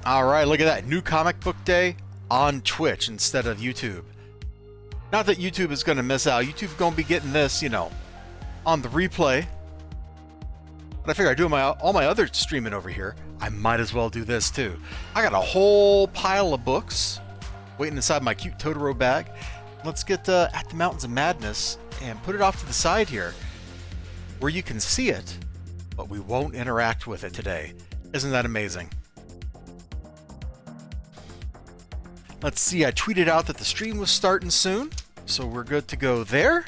Alright, look at that. New comic book day on Twitch instead of YouTube. Not that YouTube is going to miss out. YouTube's going to be getting this, you know, on the replay. But I figure I do all my other streaming over here. I might as well do this too. I got a whole pile of books waiting inside my cute Totoro bag. Let's get at the Mountains of Madness and put it off to the side here where you can see it, but we won't interact with it today. Isn't that amazing? Let's see, I tweeted out that the stream was starting soon, so we're good to go there.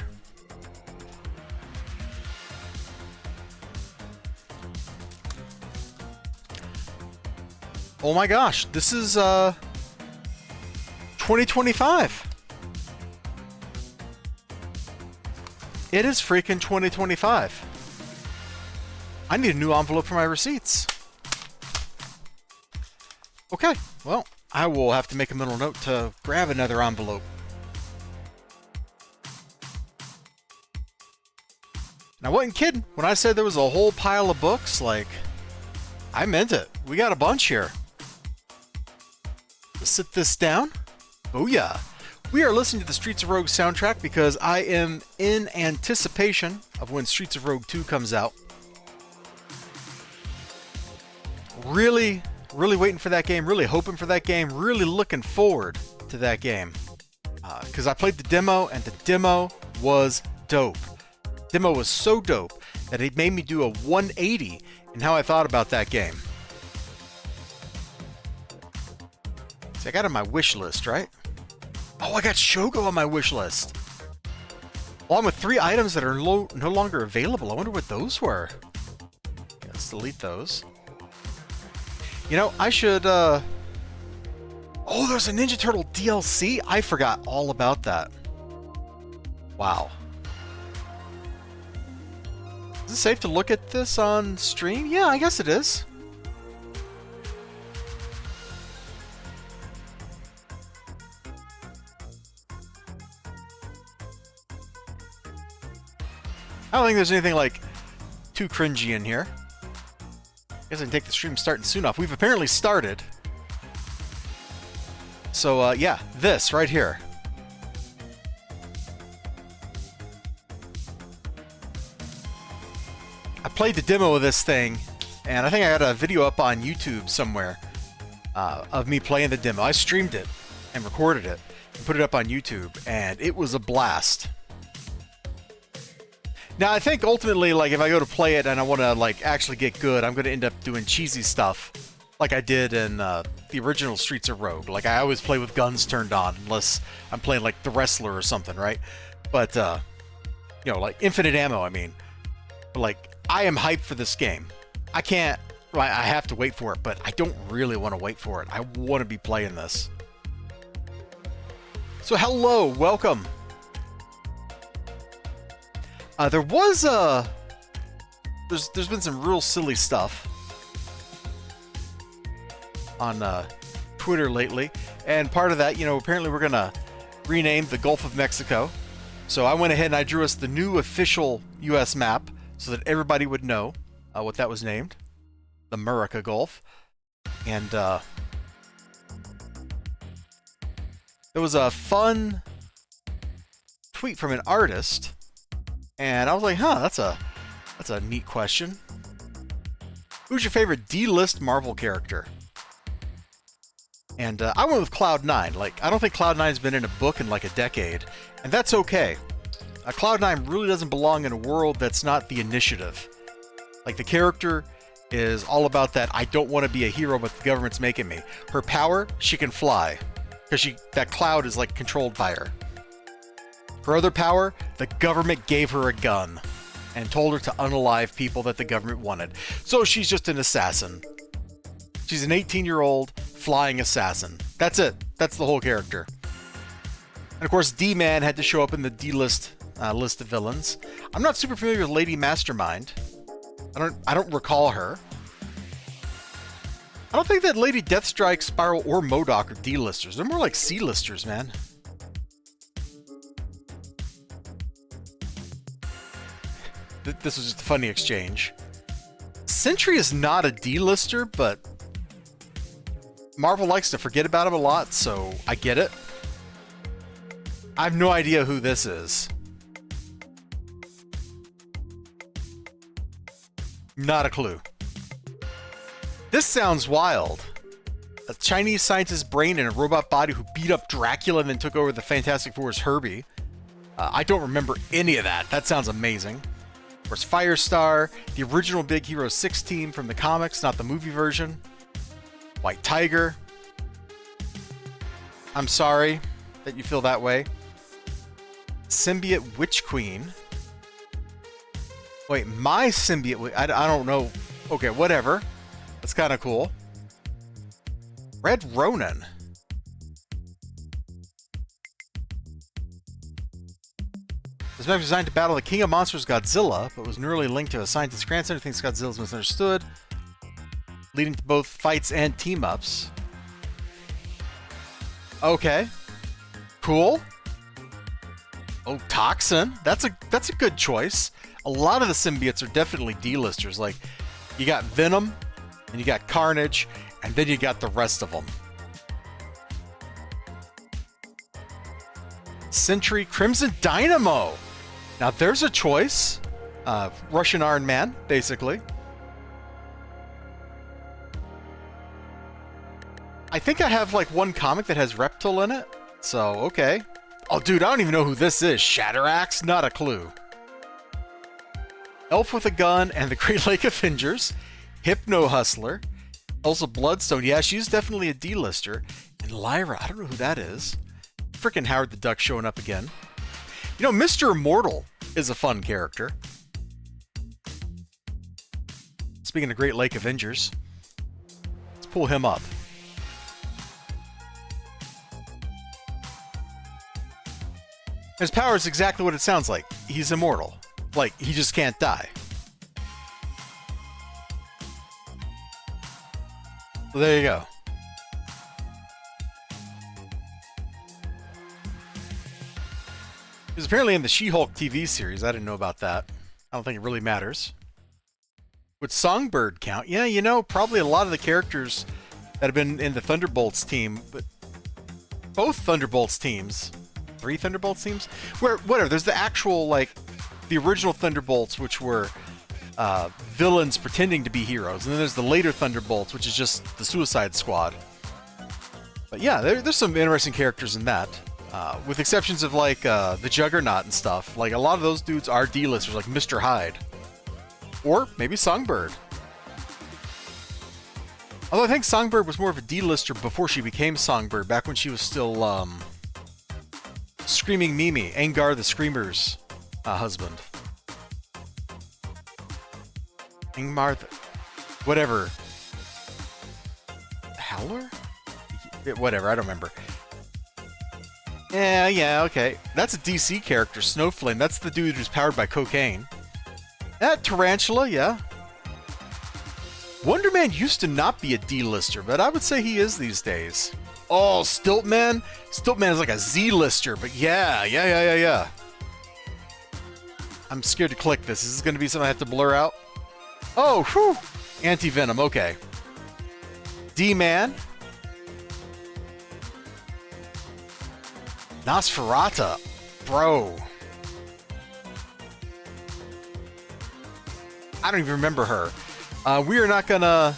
Oh my gosh, this is 2025. It is freaking 2025. I need a new envelope for my receipts. Okay, well, I will have to make a mental note to grab another envelope. And I wasn't kidding when I said there was a whole pile of books. Like, I meant it. We got a bunch here. Let's sit this down. Oh yeah. We are listening to the Streets of Rogue soundtrack because I am in anticipation of when Streets of Rogue 2 comes out. Really waiting for that game, really hoping for that game, really looking forward to that game. Because I played the demo, and the demo was dope. Demo was so dope that it made me do a 180 in how I thought about that game. See, I got it on my wish list, right? Oh, I got Shogo on my wish list. Along with 3 items that are no longer available. I wonder what those were. Let's delete those. You know, I should, Oh, there's a Ninja Turtle DLC? I forgot all about that. Wow. Is it safe to look at this on stream? Yeah, I guess it is. I don't think there's anything, like, too cringy in here. I guess I can take the stream starting soon off. We've apparently started. So, yeah, this right here. I played the demo of this thing, and I think I got a video up on YouTube somewhere of me playing the demo. I streamed it and recorded it and put it up on YouTube, and it was a blast. Now, I think ultimately, like, if I go to play it and I want to, like, actually get good, I'm going to end up doing cheesy stuff like I did in the original Streets of Rogue. Like, I always play with guns turned on unless I'm playing, like, The Wrestler or something, right? But, you know, like, infinite ammo, I mean. But, like, I am hyped for this game. I can't, right, I have to wait for it, but I don't really want to wait for it. I want to be playing this. So, hello, welcome. There was there's been some real silly stuff on Twitter lately, and part of that, you know, apparently we're gonna rename the Gulf of Mexico. So I went ahead and I drew us the new official U.S. map so that everybody would know what that was named, the Murica Gulf. And there was a fun tweet from an artist. And I was like, huh, that's a neat question. Who's your favorite D-list Marvel character? And I went with Cloud9. Like, I don't think Cloud9's been in a book in like a decade. And that's okay. Cloud9 really doesn't belong in a world that's not the Initiative. Like, the character is all about that, I don't want to be a hero, but the government's making me. Her power, she can fly. Because that cloud is, like, controlled by her. Her other power, the government gave her a gun and told her to unalive people that the government wanted. So she's just an assassin. She's an 18-year-old flying assassin. That's it. That's the whole character. And of course, D-Man had to show up in the D-list list of villains. I'm not super familiar with Lady Mastermind. I don't recall her. I don't think that Lady Deathstrike, Spiral, or MODOK are D-listers. They're more like C-listers, man. This was just a funny exchange. Sentry is not a D-lister, but Marvel likes to forget about him a lot, so I get it. I have no idea who this is. Not a clue. This sounds wild. A Chinese scientist's brain in a robot body who beat up Dracula and then took over the Fantastic Four's Herbie. I don't remember any of that. That sounds amazing. Of course, Firestar, the original Big Hero 6 team from the comics, not the movie version. White Tiger. I'm sorry that you feel that way. Symbiote Witch Queen. Wait, my symbiote... I don't know. Okay, whatever. That's kind of cool. Red Ronin. This mech was designed to battle the King of Monsters, Godzilla, but was nearly linked to a scientist's grandson who thinks Godzilla's misunderstood, leading to both fights and team-ups. Okay. Cool. Oh, Toxin. That's a good choice. A lot of the symbiotes are definitely D-listers. Like, you got Venom, and you got Carnage, and then you got the rest of them. Sentry Crimson Dynamo. Now there's a choice. Russian Iron Man, basically. I think I have like one comic that has Reptile in it. So, okay. Oh, dude, I don't even know who this is. Shatteraxe? Not a clue. Elf with a Gun and the Great Lake Avengers. Hypno Hustler. Elsa Bloodstone. Yeah, she's definitely a D-lister. And Lyra, I don't know who that is. Frickin' Howard the Duck showing up again. You know, Mr. Immortal is a fun character. Speaking of Great Lake Avengers, let's pull him up. His power is exactly what it sounds like. He's immortal. Like, he just can't die. So there you go. He was apparently in the She-Hulk TV series. I didn't know about that. I don't think it really matters. Would Songbird count? Yeah, you know, probably a lot of the characters that have been in the Thunderbolts team, but both Thunderbolts teams, 3 Thunderbolts teams, where whatever. There's the actual like the original Thunderbolts, which were villains pretending to be heroes, and then there's the later Thunderbolts, which is just the Suicide Squad. But yeah, there's some interesting characters in that. With exceptions of like the Juggernaut and stuff, like a lot of those dudes are D-listers, like Mr. Hyde, or maybe Songbird. Although I think Songbird was more of a D-lister before she became Songbird, back when she was still Screaming Mimi, Angar the Screamer's husband. Ingmar, whatever. Howler? Whatever, I don't remember. Yeah, okay. That's a DC character, Snowflame. That's the dude who's powered by cocaine. Tarantula, yeah. Wonder Man used to not be a D-lister, but I would say he is these days. Oh, Stiltman? Stiltman is like a Z-lister, but yeah. I'm scared to click this. Is this going to be something I have to blur out? Oh, whew. Anti-Venom, okay. D-Man. Nosferatu, bro. I don't even remember her. We're not gonna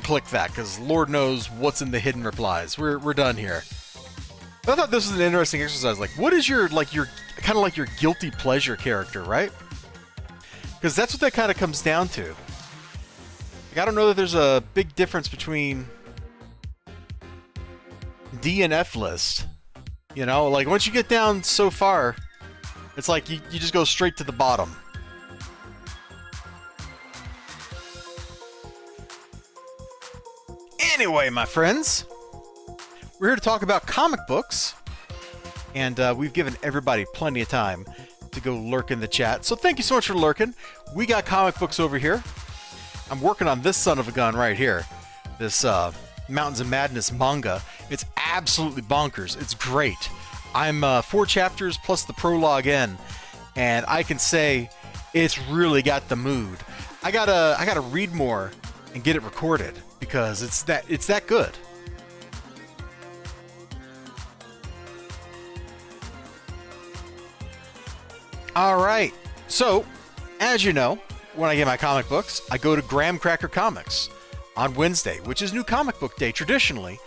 click that because Lord knows what's in the hidden replies. We're done here. But I thought this was an interesting exercise. Like, what is your kind of like your guilty pleasure character, right? Because that's what that kind of comes down to. Like, I don't know that there's a big difference between D and F list. You know, like once you get down so far, it's like you just go straight to the bottom. Anyway, my friends, we're here to talk about comic books, and we've given everybody plenty of time to go lurk in the chat. So thank you so much for lurking. We got comic books over here. I'm working on this son of a gun right here. This Mountains of Madness manga. It's absolutely bonkers. It's great. I'm 4 chapters plus the prologue in, and I can say it's really got the mood. I gotta read more and get it recorded because it's that good. Alright, so, as you know, when I get my comic books, I go to Graham Cracker Comics on Wednesday, which is New Comic Book Day traditionally.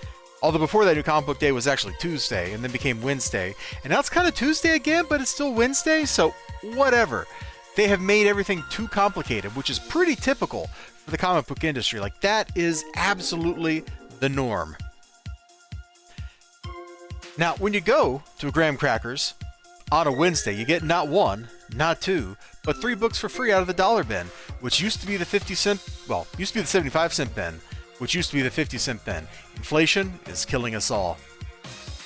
Although before that, New Comic Book Day was actually Tuesday, and then became Wednesday. And now it's kind of Tuesday again, but it's still Wednesday, so whatever. They have made everything too complicated, which is pretty typical for the comic book industry. Like, that is absolutely the norm. Now, when you go to Graham Crackers on a Wednesday, you get not one, not two, but 3 books for free out of the dollar bin, which used to be the 50-cent, well, used to be the 75-cent bin, which used to be the 50-cent bin. Inflation is killing us all.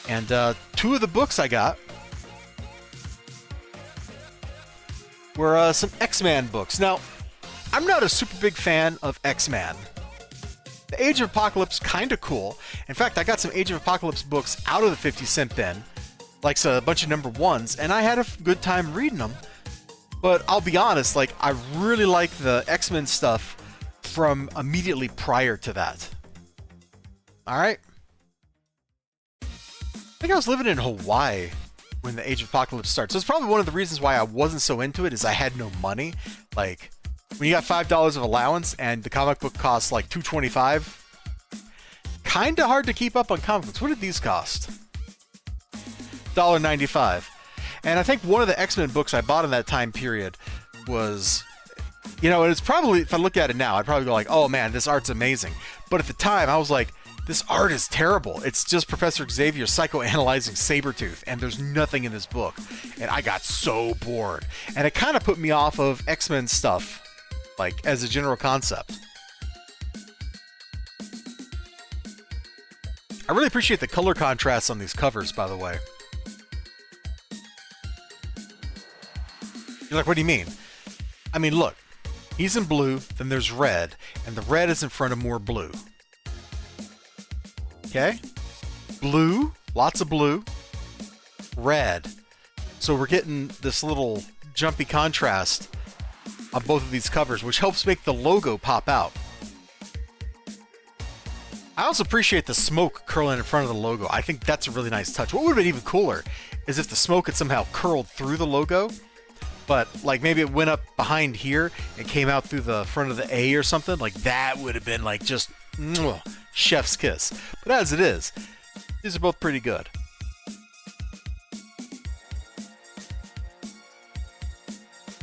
And 2 of the books I got were some X-Men books. Now, I'm not a super big fan of X-Men. The Age of Apocalypse, kind of cool. In fact, I got some Age of Apocalypse books out of the 50-cent bin, like a bunch of number 1s, and I had a good time reading them. But I'll be honest, like, I really like the X-Men stuff from immediately prior to that. Alright? I think I was living in Hawaii when the Age of Apocalypse started. So it's probably one of the reasons why I wasn't so into it, is I had no money. Like, when you got $5 of allowance and the comic book costs like $2.25, kinda hard to keep up on comic books. What did these cost? $1.95. And I think one of the X-Men books I bought in that time period was, you know, it's probably, if I look at it now, I'd probably go like, oh man, this art's amazing. But at the time, I was like, this art is terrible. It's just Professor Xavier psychoanalyzing Sabretooth, and there's nothing in this book. And I got so bored. And it kind of put me off of X-Men stuff, like, as a general concept. I really appreciate the color contrasts on these covers, by the way. You're like, what do you mean? I mean, look. He's in blue, then there's red, and the red is in front of more blue. Okay? Blue, lots of blue, red. So we're getting this little jumpy contrast on both of these covers, which helps make the logo pop out. I also appreciate the smoke curling in front of the logo. I think that's a really nice touch. What would have been even cooler is if the smoke had somehow curled through the logo, but like maybe it went up behind here and came out through the front of the A or something. Like, that would have been like just chef's kiss. But as it is, these are both pretty good.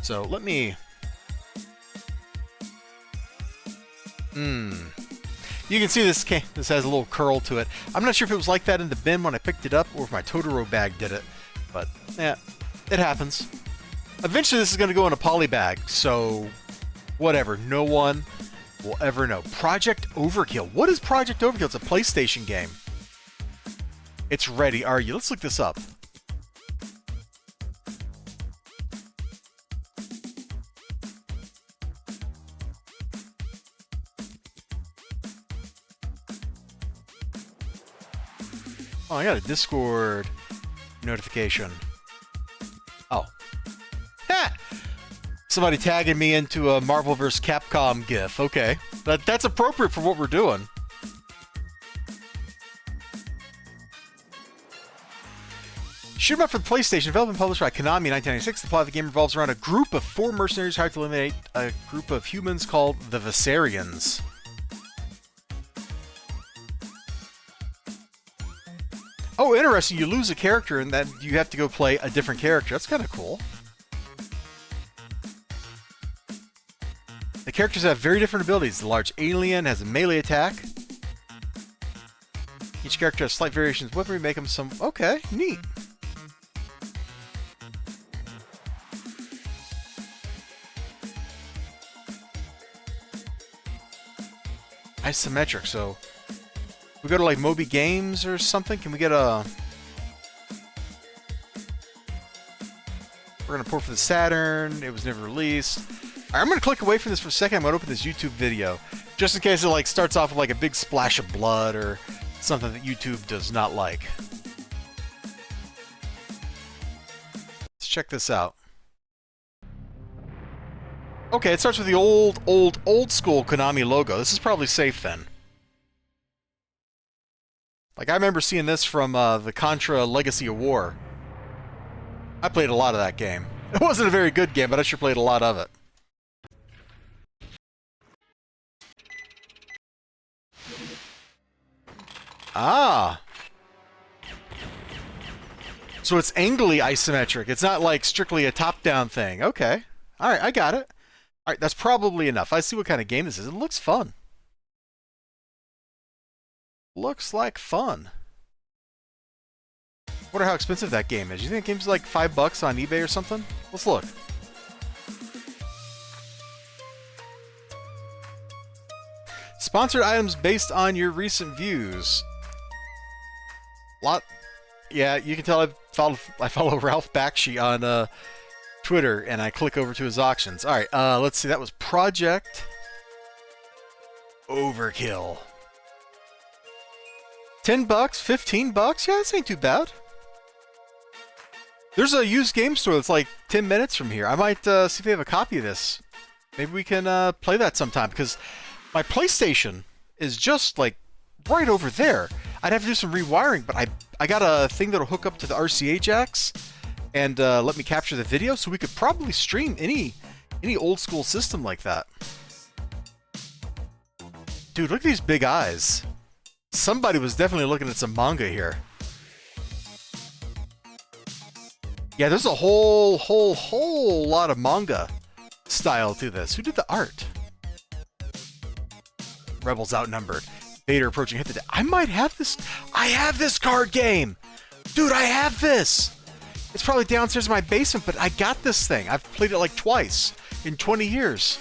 So let me... You can see this has a little curl to it. I'm not sure if it was like that in the bin when I picked it up, or if my Totoro bag did it. But, yeah, it happens. Eventually this is going to go in a poly bag, so whatever. No one will ever know. Project Overkill. What is Project Overkill? It's a PlayStation game. It's ready. Are you? Let's look this up. Oh, I got a Discord notification. Oh. Ha! Somebody tagging me into a Marvel vs. Capcom gif. Okay. That's appropriate for what we're doing. Shoot 'em up for the PlayStation, developed and published by Konami in 1996. The plot of the game revolves around a group of 4 mercenaries hired to eliminate a group of humans called the Viserions. Oh, interesting. You lose a character and then you have to go play a different character. That's kind of cool. The characters have very different abilities. The large alien has a melee attack. Each character has slight variations in weaponry, make them some... Okay, neat. Isometric, so... We go to like Moby Games or something? Can we get a... We're gonna port for the Saturn. It was never released. Alright, I'm gonna click away from this for a second. I'm gonna open this YouTube video. Just in case it like starts off with like a big splash of blood or something that YouTube does not like. Let's check this out. Okay, it starts with the old school Konami logo. This is probably safe then. Like, I remember seeing this from the Contra Legacy of War. I played a lot of that game. It wasn't a very good game, but I sure played a lot of it. Ah. So it's angly isometric. It's not like strictly a top-down thing. Okay. All right, I got it. All right, that's probably enough. I see what kind of game this is. It looks fun. Looks like fun. Wonder how expensive that game is. You think the game's like $5 on eBay or something? Let's look. Sponsored items based on your recent views. Yeah, you can tell I follow Ralph Bakshi on Twitter, and I click over to his auctions. All right, let's see. That was Project Overkill. $10, $15? Yeah, this ain't too bad. There's a used game store that's like 10 minutes from here. I might see if they have a copy of this. Maybe we can play that sometime, because my PlayStation is just like right over there. I'd have to do some rewiring, but I got a thing that'll hook up to the RCA jacks and let me capture the video, so we could probably stream any old school system like that. Dude, look at these big eyes. Somebody was definitely looking at some manga here. Yeah, there's a whole lot of manga style to this. Who did the art? Rebels outnumbered. Vader approaching. Hit the. I might have this. I have this card game, dude. I have this. It's probably downstairs in my basement, but I got this thing. I've played it like twice in 20 years.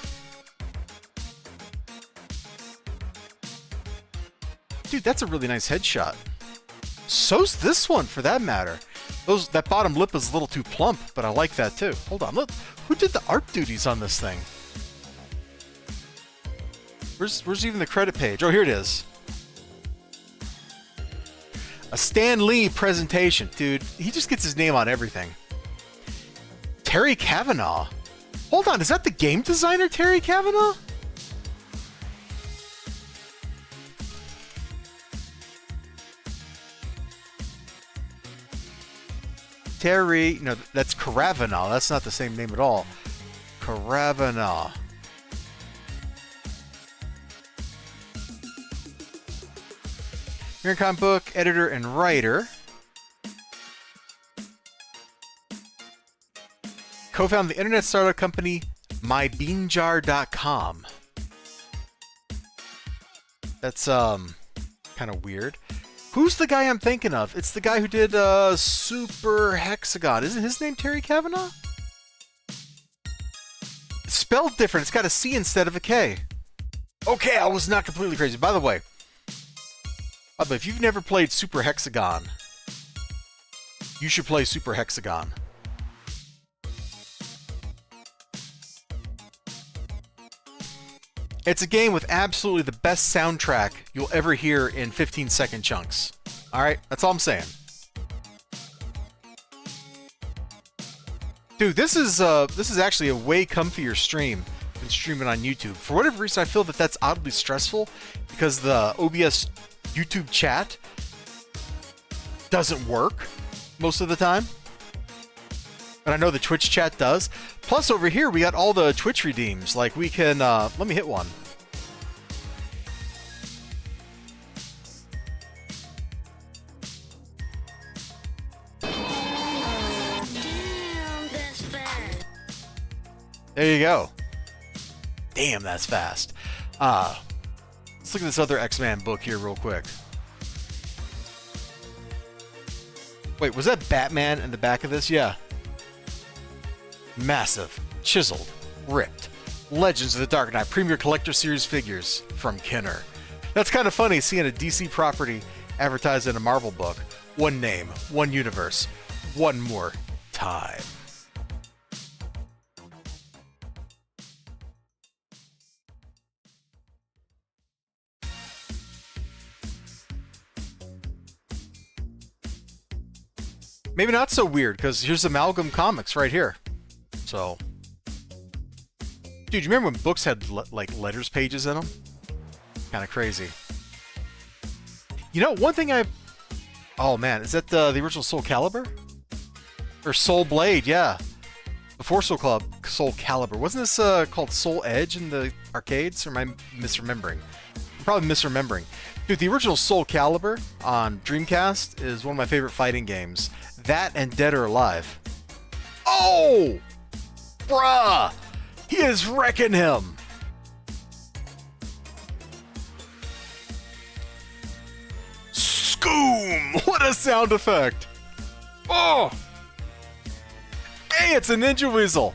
Dude, that's a really nice headshot. So's this one, for that matter. That bottom lip is a little too plump, but I like that too. Hold on, look. Who did the art duties on this thing? Where's even the credit page? Oh, here it is. A Stan Lee presentation. Dude, he just gets his name on everything. Terry Kavanagh. Hold on, is that the game designer, Terry Kavanagh? Terry, no, that's Kavanagh. That's not the same name at all. Kavanagh. American comic book editor and writer. Co-founded the internet startup company mybeanjar.com. That's kind of weird. Who's the guy I'm thinking of? It's the guy who did Super Hexagon. Isn't his name Terry Kavanagh? It's spelled different. It's got a C instead of a K. Okay, I was not completely crazy. By the way, if you've never played Super Hexagon, you should play Super Hexagon. It's a game with absolutely the best soundtrack you'll ever hear in 15-second chunks. Alright? That's all I'm saying. Dude, this is actually a way comfier stream than streaming on YouTube. For whatever reason, I feel that that's oddly stressful because the OBS YouTube chat doesn't work most of the time. But I know the Twitch chat does. Plus, over here, we got all the Twitch redeems. Like, we can, let me hit one. Damn, that's fast. There you go. Damn, that's fast. Let's look at this other X-Man book here real quick. Wait, was that Batman in the back of this? Yeah. Massive, chiseled, ripped. Legends of the Dark Knight Premier Collector Series figures from Kenner. That's kind of funny seeing a DC property advertised in a Marvel book. One name, one universe, one more time. Maybe not so weird, because here's Amalgam Comics right here. So, dude, you remember when books had like letters pages in them? Kind of crazy. You know, one thing oh man, is that the original Soul Calibur? Or Soul Blade, yeah. before Soul Calibur. Wasn't this called Soul Edge in the arcades? Or am I misremembering? I'm probably misremembering. Dude, the original Soul Calibur on Dreamcast is one of my favorite fighting games. That and Dead or Alive. Oh! Bruh! He is wrecking him! Scoom! What a sound effect! Oh! Hey, it's a Ninja Weasel!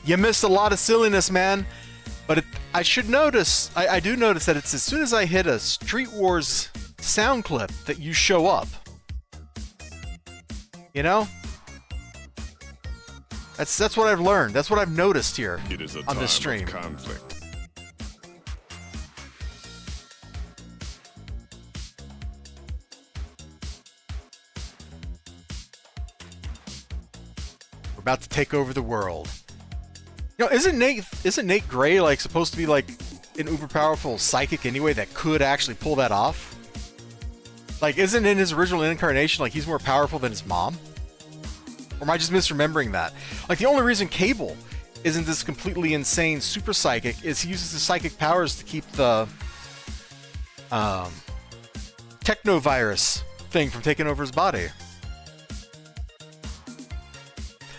You missed a lot of silliness, man. But I should notice, I do notice that it's as soon as I hit a Street Wars sound clip that you show up. You know? That's what I've learned. That's what I've noticed here on this stream. Conflict. We're about to take over the world. You know, isn't Nate Gray like supposed to be like an uber powerful psychic anyway that could actually pull that off? Like, isn't in his original incarnation like he's more powerful than his mom? Or am I just misremembering that? Like, the only reason Cable isn't this completely insane super psychic is he uses his psychic powers to keep the technovirus thing from taking over his body.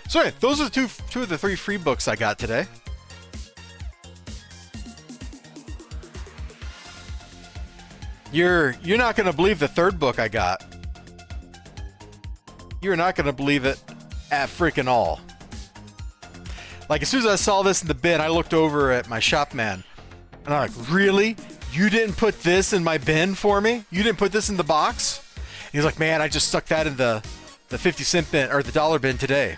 So anyway, those are two of the 3 free books I got today. You're not gonna believe the 3rd book I got. You're not gonna believe it at freaking all. Like, as soon as I saw this in the bin, I looked over at my shop man, and I'm like, really? You didn't put this in my bin for me? You didn't put this in the box? And he's like, man, I just stuck that in the 50-cent bin, or the dollar bin today.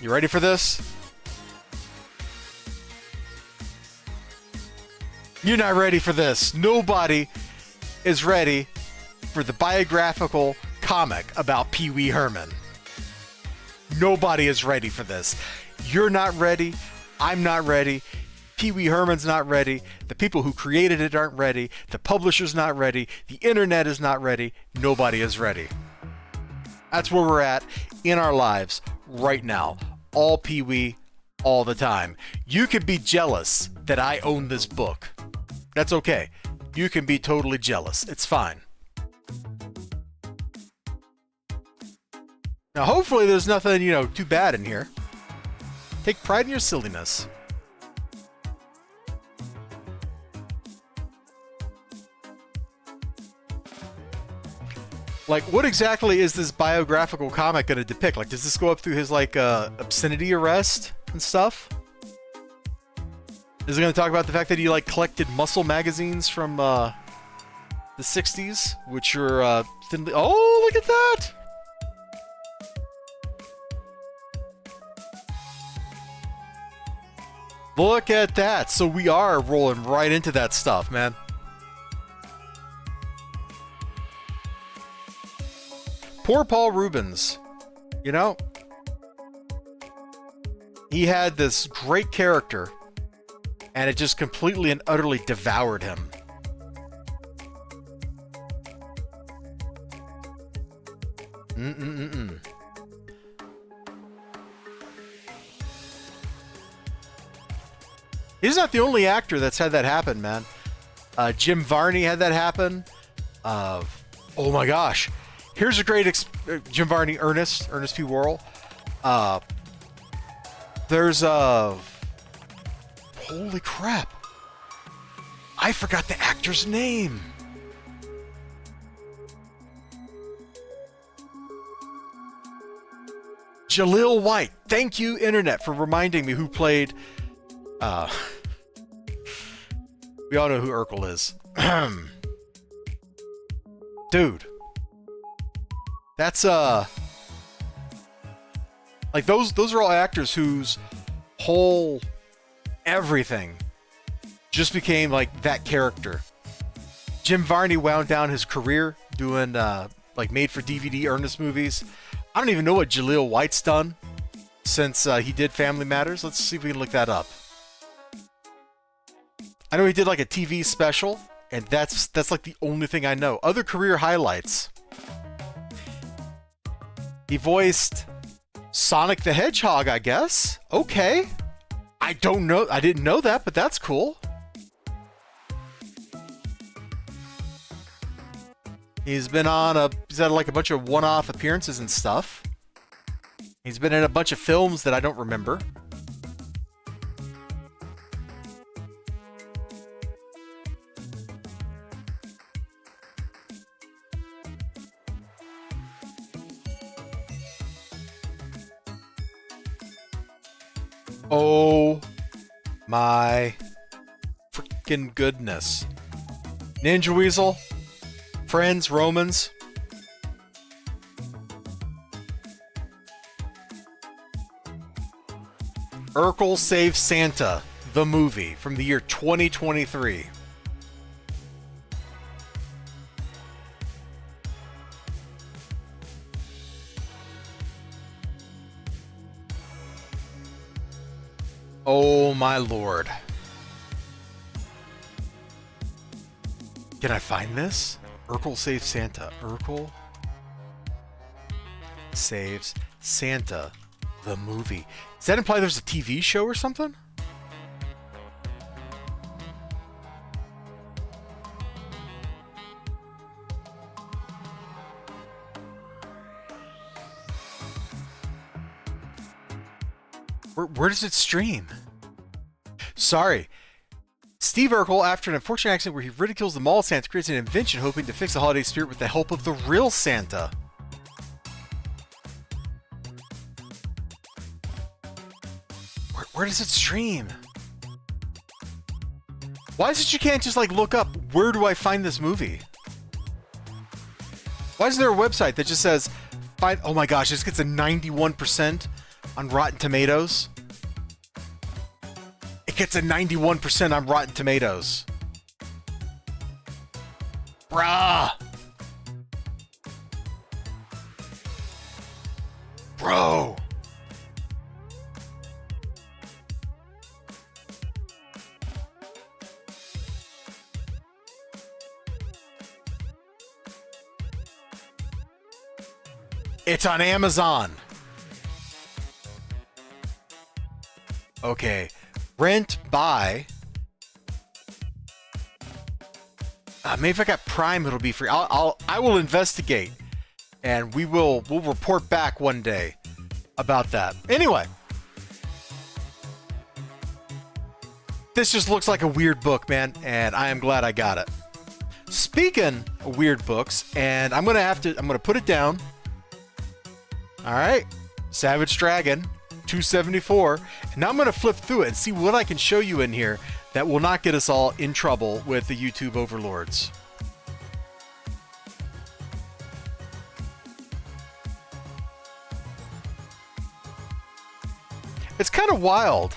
You ready for this? You're not ready for this. Nobody is ready for the biographical comic about Pee Wee Herman. Nobody is ready for this. You're not ready. I'm not ready. Pee Wee Herman's not ready. The people who created it aren't ready. The publisher's not ready. The internet is not ready. Nobody is ready. That's where we're at in our lives right now. All Pee Wee, all the time. You could be jealous that I own this book. That's okay. You can be totally jealous. It's fine. Now, hopefully there's nothing, too bad in here. Take pride in your silliness. Like, what exactly is this biographical comic going to depict? Like, does this go up through his, obscenity arrest and stuff? Is it going to talk about the fact that he, collected muscle magazines from, the 60s? Which are, thinly... Oh, look at that! Look at that! So we are rolling right into that stuff, man. Poor Paul Rubens, he had this great character, and it just completely and utterly devoured him. He's not the only actor that's had that happen, man. Jim Varney had that happen. Oh my gosh. Here's a great Jim Varney, Ernest P. Worrell. There's a... Holy crap. I forgot the actor's name. Jaleel White. Thank you, Internet, for reminding me who played... We all know who Urkel is. Dude. That's, like, those are all actors whose whole everything just became, like, that character. Jim Varney wound down his career doing, made-for-DVD Ernest movies. I don't even know what Jaleel White's done since he did Family Matters. Let's see if we can look that up. I know he did, like, a TV special, and that's like, the only thing I know. Other career highlights. He voiced Sonic the Hedgehog, I guess. Okay. I don't know. I didn't know that, but that's cool. He's had like a bunch of one-off appearances and stuff. He's been in a bunch of films that I don't remember. Oh my freaking goodness. Ninja Weasel, Friends, Romans. Urkel Saves Santa, the movie from the year 2023. Oh my lord. Can I find this? Urkel Saves Santa. Urkel Saves Santa, the movie. Does that imply there's a TV show or something? Where does it stream? Sorry. Steve Urkel, after an unfortunate accident where he ridicules the mall Santa, creates an invention hoping to fix the holiday spirit with the help of the real Santa. Where does it stream? Why is it you can't just like look up, where do I find this movie? Why is there a website that just says, oh my gosh, this gets a 91% on Rotten Tomatoes? It gets a 91% on Rotten Tomatoes. Bruh. Bro. It's on Amazon. Okay. Rent, buy. Maybe if I got Prime, it'll be free. I will investigate, and we'll report back one day about that. Anyway, this just looks like a weird book, man, and I am glad I got it. Speaking of weird books, and I'm gonna put it down. All right, Savage Dragon 274, and now I'm going to flip through it and see what I can show you in here that will not get us all in trouble with the YouTube overlords. It's kind of wild.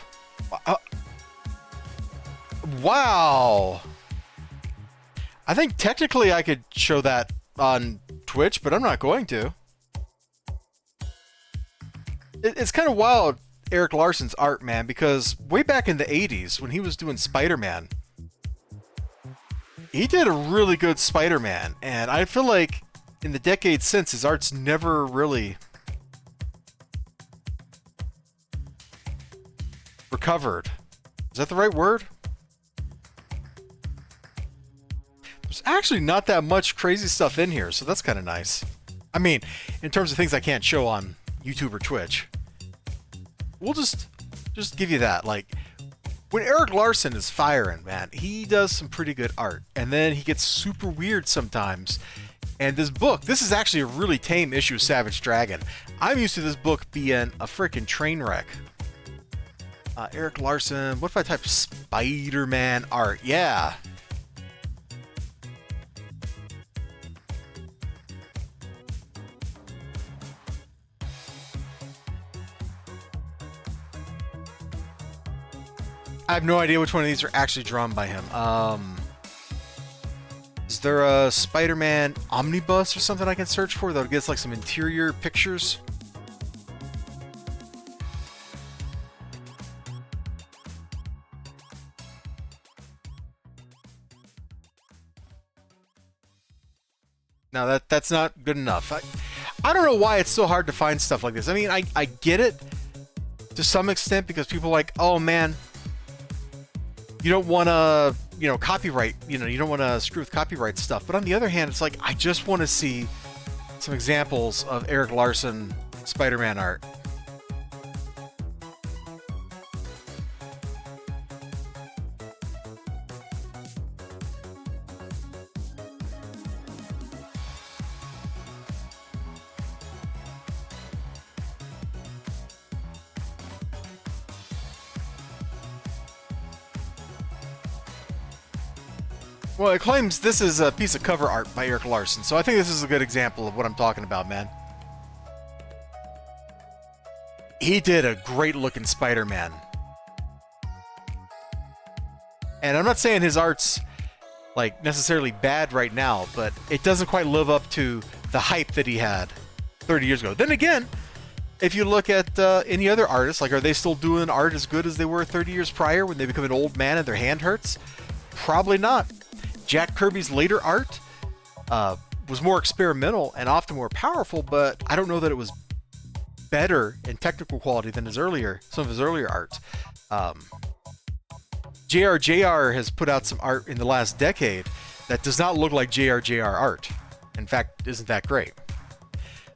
Wow. I think technically I could show that on Twitch, but I'm not going to. It's kind of wild, Eric Larson's art, man, because way back in the 80s, when he was doing Spider-Man, he did a really good Spider-Man, and I feel like in the decades since, his art's never really recovered. Is that the right word? There's actually not that much crazy stuff in here, so that's kind of nice. I mean, in terms of things I can't show on YouTube or Twitch. We'll just give you that. Like, when Eric Larson is firing, man, he does some pretty good art. And then he gets super weird sometimes. And this book, this is actually a really tame issue of Savage Dragon. I'm used to this book being a freaking train wreck. Eric Larson, what if I type Spider-Man art? Yeah. I have no idea which one of these are actually drawn by him. Is there a Spider-Man omnibus or something I can search for that gets like some interior pictures? No, that's not good enough. I don't know why it's so hard to find stuff like this. I mean, I get it to some extent because people are like, oh man, you don't want to, you know, copyright, you know, you don't want to screw with copyright stuff. But on the other hand, it's like, I just want to see some examples of Eric Larson Spider-Man art. Well, it claims this is a piece of cover art by Eric Larson, so I think this is a good example of what I'm talking about, man. He did a great looking Spider-Man. And I'm not saying his art's like necessarily bad right now, but it doesn't quite live up to the hype that he had 30 years ago. Then again, if you look at any other artists, like are they still doing art as good as they were 30 years prior when they become an old man and their hand hurts? Probably not. Jack Kirby's later art was more experimental and often more powerful, but I don't know that it was better in technical quality than some of his earlier art. JRJR has put out some art in the last decade that does not look like JRJR art. In fact, isn't that great.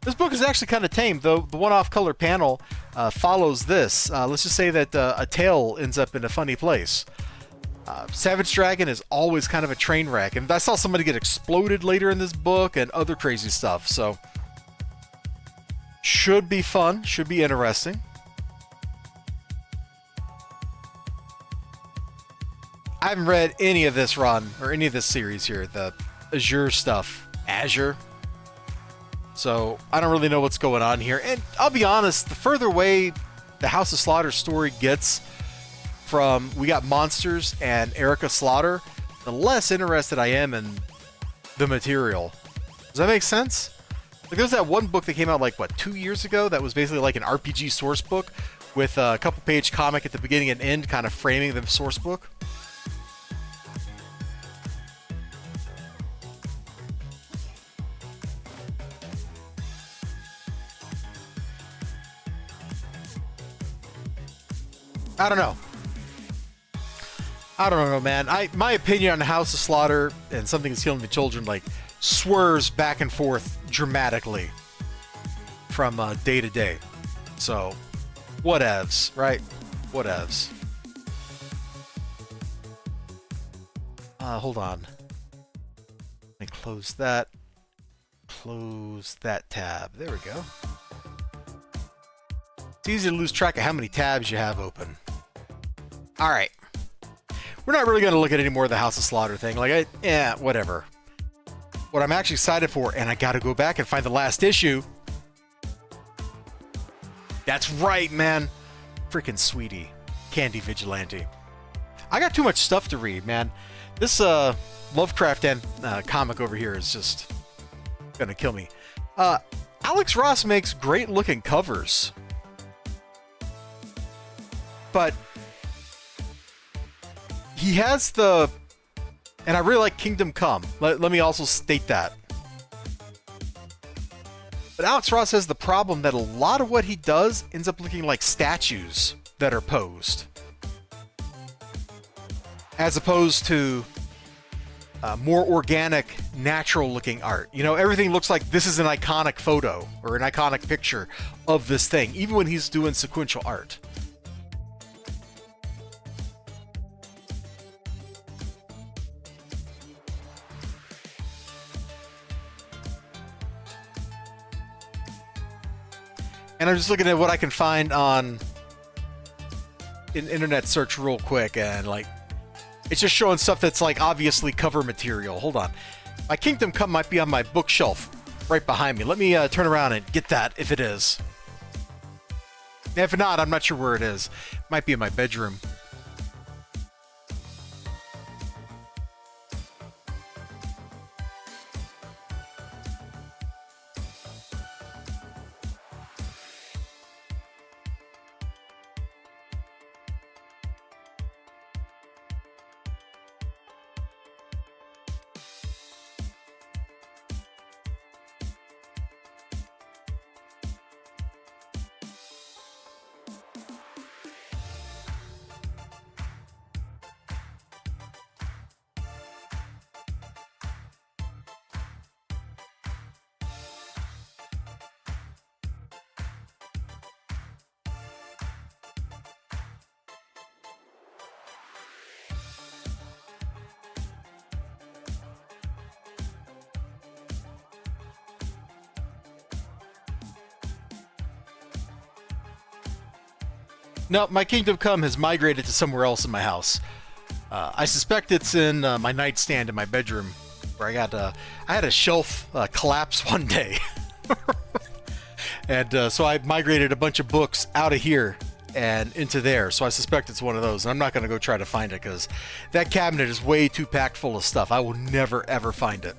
This book is actually kind of tame, though the one-off color panel follows this. Let's just say that a tail ends up in a funny place. Savage Dragon is always kind of a train wreck, and I saw somebody get exploded later in this book and other crazy stuff, so should be fun, should be interesting. I haven't read any of this run, or any of this series here, the Azure stuff. Azure. So, I don't really know what's going on here, and I'll be honest, the further away the House of Slaughter story gets from we got monsters and Erica Slaughter, the less interested I am in the material. Does that make sense? Like there's that one book that came out like, what, 2 years ago that was basically like an RPG source book with a couple page comic at the beginning and end kind of framing the source book. I don't know. I don't know, man. My opinion on House of Slaughter and Something Is Killing the Children like swerves back and forth dramatically from day to day. So, whatevs, right? Whatevs. Hold on. Let me close that. Close that tab. There we go. It's easy to lose track of how many tabs you have open. All right. We're not really going to look at any more of the House of Slaughter thing. Like, whatever. What I'm actually excited for, and I got to go back and find the last issue. That's right, man. Freaking Sweetie. Candy Vigilante. I got too much stuff to read, man. This Lovecraft comic over here is just going to kill me. Alex Ross makes great looking covers. But he has and I really like Kingdom Come. Let me also state that. But Alex Ross has the problem that a lot of what he does ends up looking like statues that are posed. As opposed to more organic, natural looking art. You know, everything looks like this is an iconic photo or an iconic picture of this thing, even when he's doing sequential art. And I'm just looking at what I can find on an internet search real quick, and like, it's just showing stuff that's like obviously cover material. Hold on. My Kingdom Come might be on my bookshelf right behind me. Let me turn around and get that if it is. If not, I'm not sure where it is. Might be in my bedroom. No, my Kingdom Come has migrated to somewhere else in my house. I suspect it's in my nightstand in my bedroom, where I had a shelf collapse one day. And so I migrated a bunch of books out of here and into there. So I suspect it's one of those. And I'm not going to go try to find it because that cabinet is way too packed full of stuff. I will never, ever find it.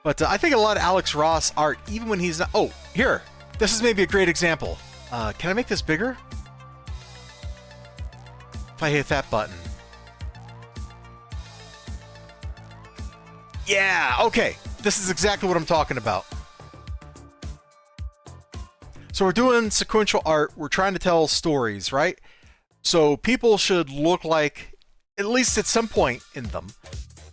But I think a lot of Alex Ross art, even when he's not... Oh, here. This is maybe a great example. Can I make this bigger? If I hit that button. Yeah, okay. This is exactly what I'm talking about. So we're doing sequential art. We're trying to tell stories, right? So people should look like, at least at some point in them,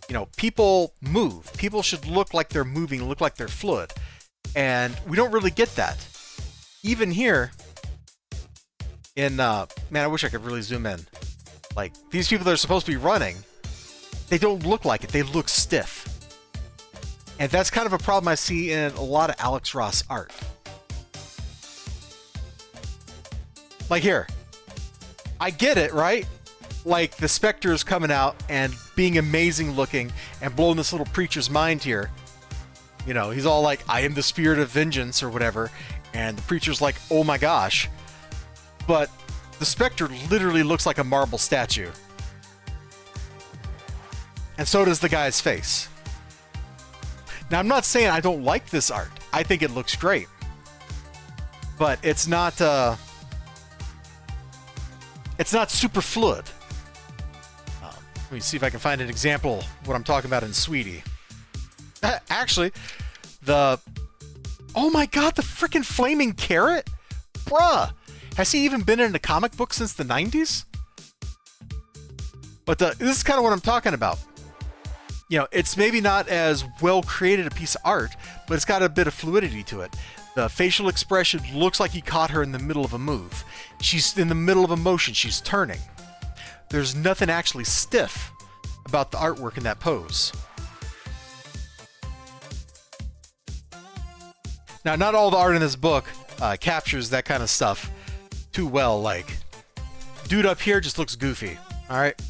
you know, people move. People should look like they're moving, look like they're fluid. And we don't really get that. Even here in, man, I wish I could really zoom in. Like, these people that are supposed to be running, they don't look like it. They look stiff. And that's kind of a problem I see in a lot of Alex Ross art. Like here. I get it, right? Like the Spectre is coming out and being amazing looking and blowing this little preacher's mind here. You know, he's all like, I am the spirit of vengeance or whatever. And the preacher's like, oh my gosh. But the Spectre literally looks like a marble statue. And so does the guy's face. Now, I'm not saying I don't like this art. I think it looks great. But it's not super fluid. Let me see if I can find an example of what I'm talking about in Sweetie. Actually, oh my god, the freaking flaming carrot? Bruh! Has he even been in a comic book since the 90s? But this is kind of what I'm talking about. You know, it's maybe not as well created a piece of art, but it's got a bit of fluidity to it. The facial expression looks like he caught her in the middle of a move. She's in the middle of a motion. She's turning. There's nothing actually stiff about the artwork in that pose. Now, not all the art in this book captures that kind of stuff too well. Like, dude up here just looks goofy. All right?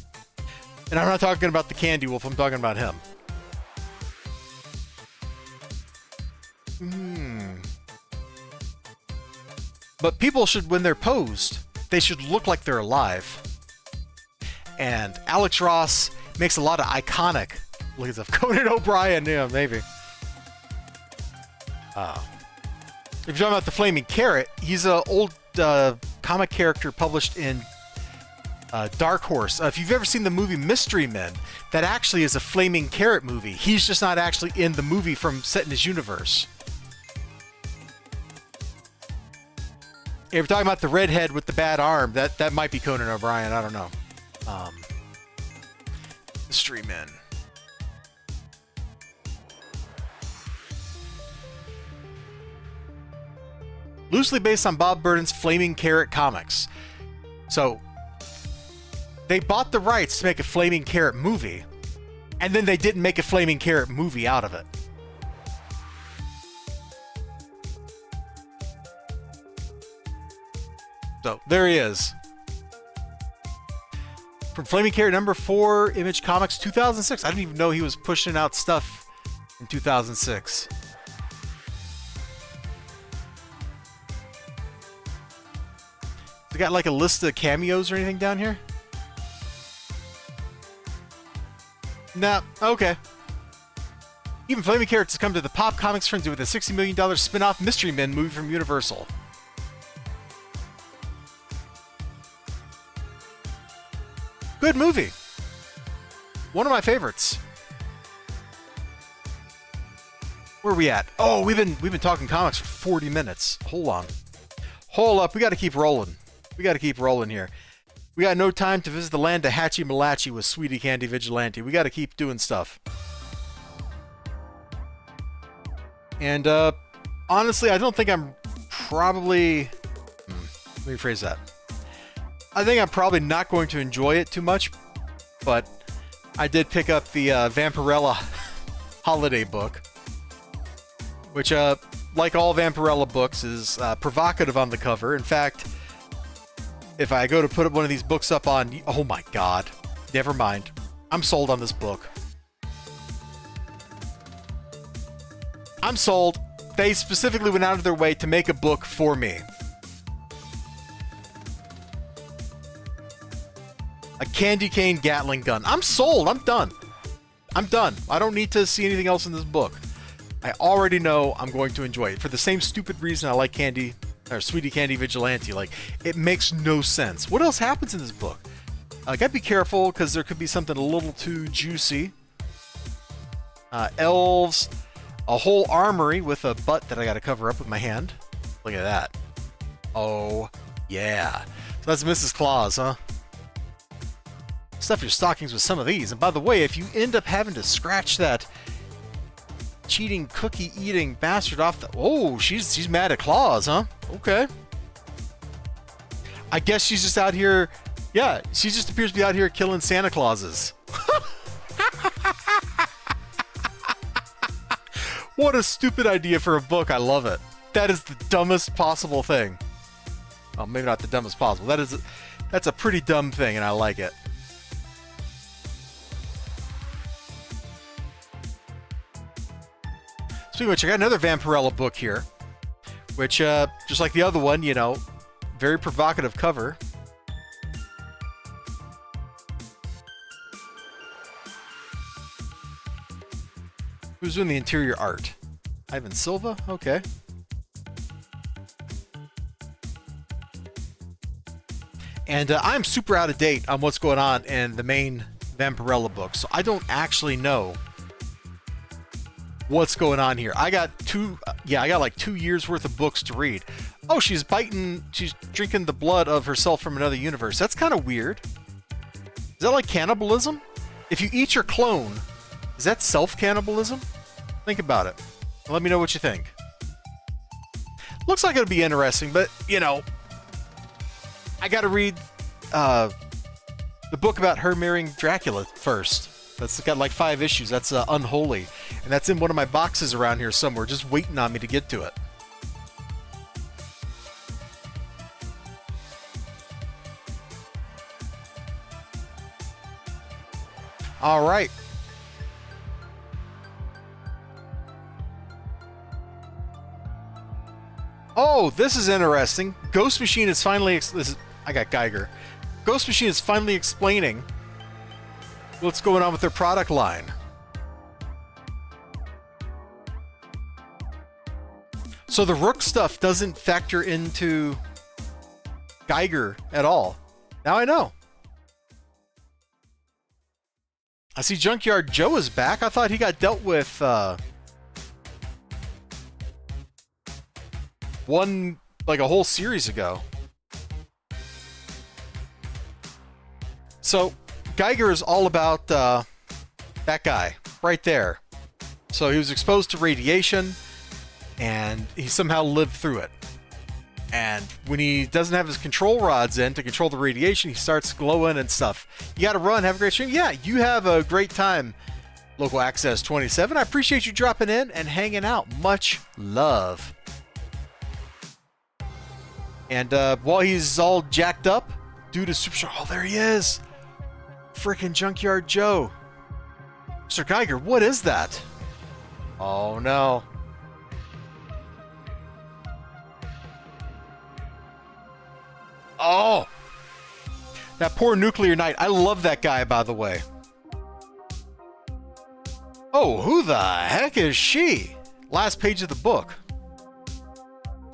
And I'm not talking about the Candy Wolf. I'm talking about him. But people should, when they're posed, they should look like they're alive. And Alex Ross makes a lot of iconic look at stuff. Conan O'Brien, yeah, maybe. If you're talking about the Flaming Carrot, he's an old comic character published in Dark Horse. If you've ever seen the movie Mystery Men, that actually is a Flaming Carrot movie. He's just not actually in the movie from set in his universe. If you're talking about the redhead with the bad arm, that might be Conan O'Brien. I don't know. Mystery Men. Loosely based on Bob Burton's Flaming Carrot comics. So, they bought the rights to make a Flaming Carrot movie, and then they didn't make a Flaming Carrot movie out of it. So, there he is. From Flaming Carrot number 4, Image Comics, 2006. I didn't even know he was pushing out stuff in 2006. They got like a list of cameos or anything down here? Nah, okay. Even Flaming Carrots has come to the Pop Comics frenzy with a $60 million spin-off Mystery Men movie from Universal. Good movie. One of my favorites. Where are we at? Oh, we've been talking comics for 40 minutes. Hold on. Hold up. We got to keep rolling. We got to keep rolling here. We got no time to visit the land of Hatchie Malachi with Sweetie Candy Vigilante. We got to keep doing stuff. And honestly, I don't think I'm probably... let me rephrase that. I think I'm probably not going to enjoy it too much, but I did pick up the Vampirella holiday book, which, like all Vampirella books, is provocative on the cover. In fact, if I go to put one of these books up on... Oh my god. Never mind. I'm sold on this book. I'm sold. They specifically went out of their way to make a book for me. A candy cane Gatling gun. I'm sold. I'm done. I'm done. I don't need to see anything else in this book. I already know I'm going to enjoy it. For the same stupid reason I like Candy, or Sweetie Candy Vigilante. Like, it makes no sense. What else happens in this book? Gotta be careful, because there could be something a little too juicy. Elves. A whole armory with a butt that I gotta cover up with my hand. Look at that. Oh, yeah. So that's Mrs. Claus, huh? Stuff your stockings with some of these. And by the way, if you end up having to scratch that cheating cookie-eating bastard off the... Oh, she's mad at Claus, huh? Okay. I guess she's just out here... Yeah, she just appears to be out here killing Santa Clauses. What a stupid idea for a book. I love it. That is the dumbest possible thing. Oh, maybe not the dumbest possible. That's a pretty dumb thing, and I like it. Speaking of which, I got another Vampirella book here, which, just like the other one, you know, very provocative cover. Who's doing the interior art? Ivan Silva? Okay. And I'm super out of date on what's going on in the main Vampirella book, so I don't actually know what's going on here. I got like 2 years worth of books to read. Oh, she's drinking the blood of herself from another universe. That's kind of weird. Is that like cannibalism? If you eat your clone, is that self-cannibalism? Think about it. Let me know what you think. Looks like it'll be interesting, but, you know, I gotta read the book about her marrying Dracula first. That's got like 5 issues. That's Unholy. And that's in one of my boxes around here somewhere, just waiting on me to get to it. All right. Oh, this is interesting. Ghost Machine is finally... I got Geiger. Ghost Machine is finally explaining what's going on with their product line. So the Rook stuff doesn't factor into Geiger at all. Now I know. I see Junkyard Joe is back. I thought he got dealt with like a whole series ago. So Geiger is all about that guy right there. So he was exposed to radiation and he somehow lived through it. And when he doesn't have his control rods in to control the radiation, he starts glowing and stuff. You gotta run, have a great stream. Yeah, you have a great time, Local Access 27. I appreciate you dropping in and hanging out. Much love. And while he's all jacked up due to Super... Oh, there he is. Frickin' Junkyard Joe. Mr. Geiger, what is that? Oh, no. Oh! That poor Nuclear Knight. I love that guy, by the way. Oh, who the heck is she? Last page of the book.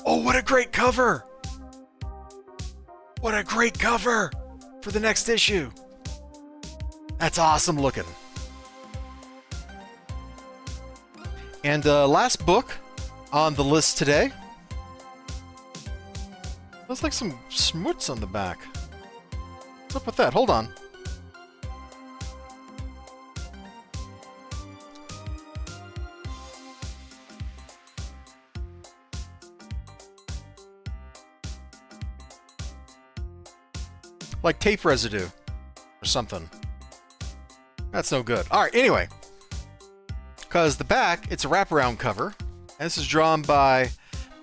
Oh, what a great cover! What a great cover for the next issue. That's awesome looking. And last book on the list today. Looks like some smuts on the back. What's up with that? Hold on. Like tape residue or something. That's no good. All right, anyway. Because the back, it's a wraparound cover. And this is drawn by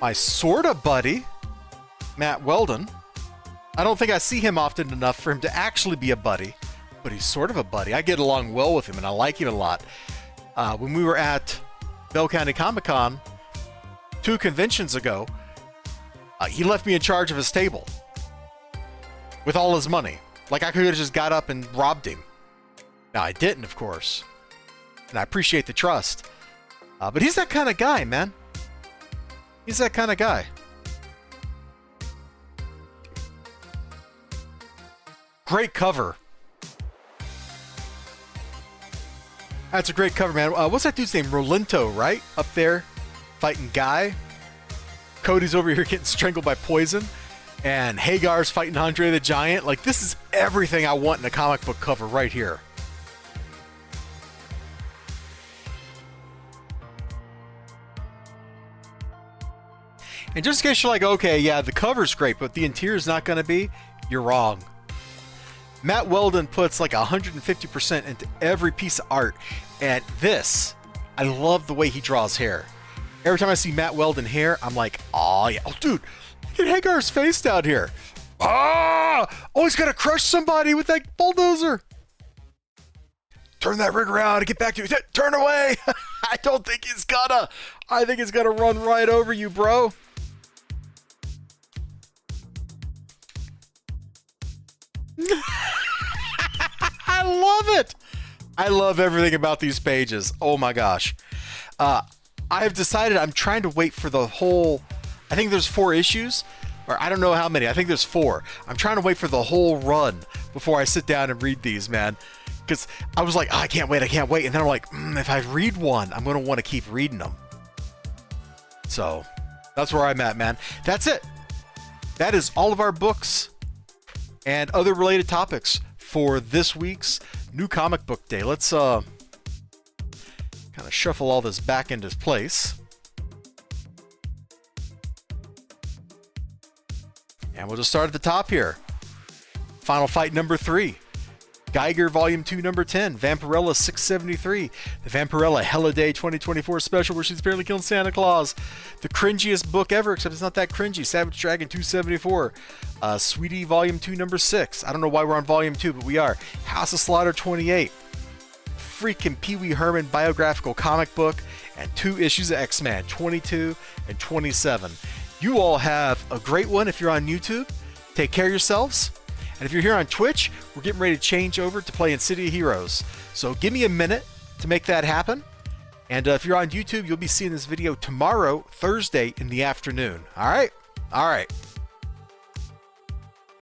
my sorta buddy, Matt Weldon. I don't think I see him often enough for him to actually be a buddy, but he's sort of a buddy. I get along well with him, and I like him a lot. When we were at Bell County Comic-Con 2 conventions ago, he left me in charge of his table with all his money. Like, I could have just got up and robbed him. Now, I didn't, of course, and I appreciate the trust. But he's that kind of guy, man. He's that kind of guy. Great cover. That's a great cover, man. What's that dude's name? Rolinto, right? Up there, fighting Guy. Cody's over here getting strangled by poison. And Hagar's fighting Andre the Giant. Like, this is everything I want in a comic book cover right here. And just in case you're like, okay, yeah, the cover's great, but the interior's not going to be, you're wrong. Matt Weldon puts like 150% into every piece of art. And this, I love the way he draws hair. Every time I see Matt Weldon hair, I'm like, oh yeah. Oh, dude, look at Hagar's face down here. Oh, he's going to crush somebody with that bulldozer. Turn that rig around and get back to you. Turn away. I don't think he's gonna. I think he's going to run right over you, bro. I love it. I love everything about these pages. Oh my gosh. I have decided I'm trying to wait for the whole, I think there's 4 issues, or I don't know how many. I think there's 4. I'm trying to wait for the whole run before I sit down and read these, man. Because I was like, oh, I can't wait. And then I'm like, if I read one, I'm going to want to keep reading them. So that's where I'm at, man. That's it. That is all of our books and other related topics for this week's New Comic Book Day. Let's kind of shuffle all this back into place. And we'll just start at the top here. Final Fight number 3. Geiger Volume 2, number 10. Vampirella 673. The Vampirella Holiday 2024 special where she's apparently killing Santa Claus. The cringiest book ever, except it's not that cringy. Savage Dragon 274. Sweetie Volume 2, number 6. I don't know why we're on Volume 2, but we are. House of Slaughter 28. Freaking Pee Wee Herman biographical comic book. And 2 issues of X-Men, 22 and 27. You all have a great one if you're on YouTube. Take care of yourselves. And if you're here on Twitch, we're getting ready to change over to playing City of Heroes. So give me a minute to make that happen. And if you're on YouTube, you'll be seeing this video tomorrow, Thursday, in the afternoon. All right? All right.